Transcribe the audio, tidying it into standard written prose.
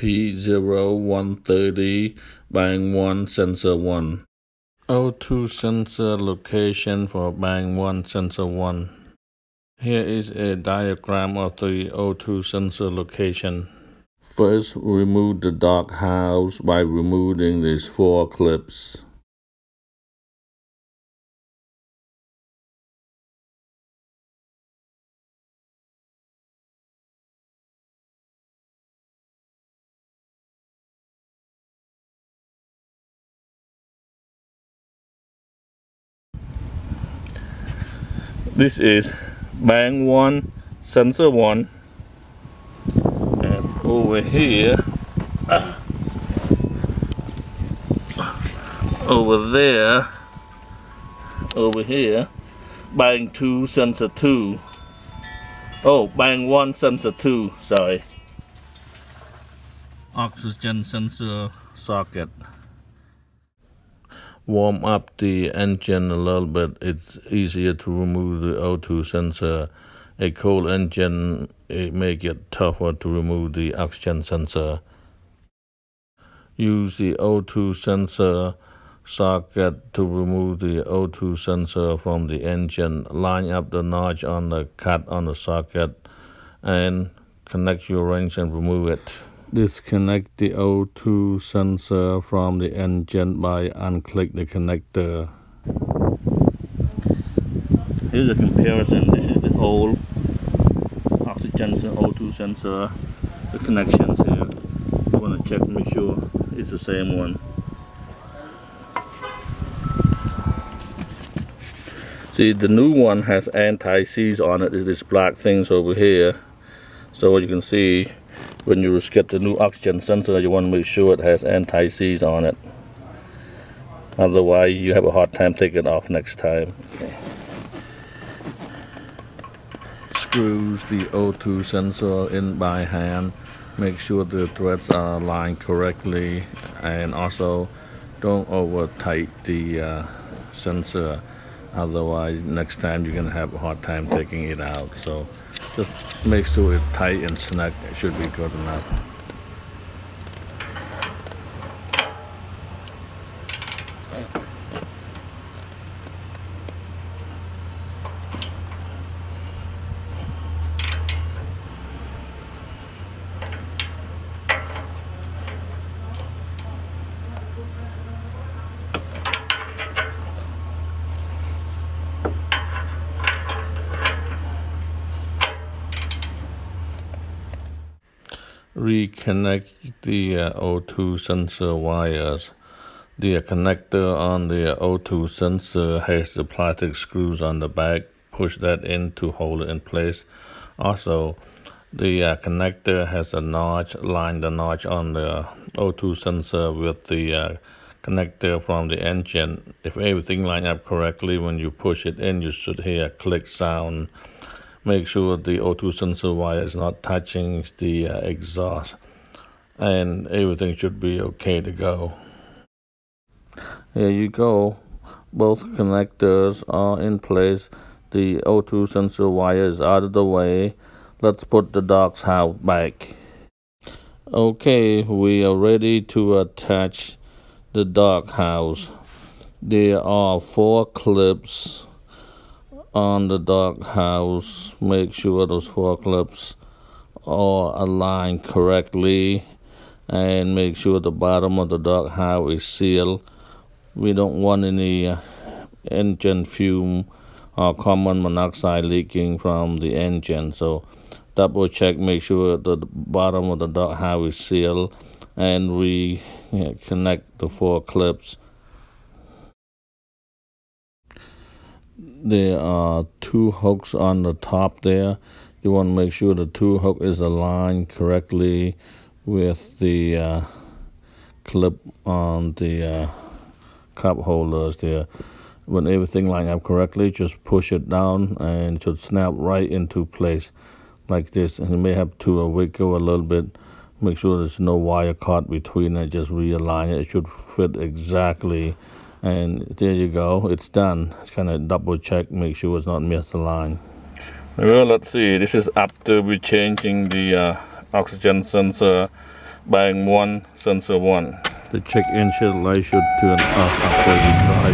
P0130 bang 1 sensor 1. O2 sensor location for bang 1 sensor 1. Here is a diagram of the O2 sensor location. First, remove the dog house by removing these 4 clips. This is bang 1 sensor 1, and over here, over here, bang 2 sensor 2. Oh, bang 1 sensor 2, sorry. Oxygen sensor socket. Warm up the engine a little bit. It's easier to remove the O2 sensor. A cold engine, it may get tougher to remove the oxygen sensor. Use the O2 sensor socket to remove the O2 sensor from the engine. Line up the notch on the cut on the socket and connect your wrench and remove it. Disconnect the O2 sensor from the engine by unclick the connector. Here's a comparison. This is the old oxygen O2 sensor. The connections here. You want to check to make sure it's the same one. See, the new one has anti-seize on it. It is black things over here. So what you can see, when you get the new oxygen sensor, you want to make sure it has anti-seize on it. Otherwise, you have a hard time taking it off next time. Okay. Screws the O2 sensor in by hand. Make sure the threads are aligned correctly, and also don't over tight the sensor. Otherwise, next time you're going to have a hard time taking it out. So just make sure it's tight and snug. It should be good enough. Reconnect the O2 sensor wires. The connector on the O2 sensor has the plastic screws on the back. Push that in to hold it in place. Also, the connector has a notch. Line the notch on the O2 sensor with the connector from the engine. If everything lines up correctly, when you push it in, you should hear a click sound. Make sure the O2 sensor wire is not touching the exhaust, and everything should be okay to go. Here you go. Both connectors are in place. The O2 sensor wire is out of the way. Let's put the dog's house back. Okay, we are ready to attach the dog house. There are 4 clips on the dog house. Make sure those 4 clips are aligned correctly, and make sure the bottom of the dog house is sealed. We don't want any engine fume or carbon monoxide leaking from the engine, so double check, make sure the bottom of the dog house is sealed, and we connect the 4 clips. There are 2 hooks on the top there. You want to make sure the 2 hook is aligned correctly with the clip on the cup holders there. When everything lines up correctly, just push it down and it should snap right into place like this. And you may have to wiggle a little bit. Make sure there's no wire caught between it. Just realign it. It should fit exactly. And there you go, it's done. Just kind of double check, make sure it's not misaligned. Well, let's see, this is after we changing the oxygen sensor Bang 1, sensor 1. The check engine light should turn off after you drive.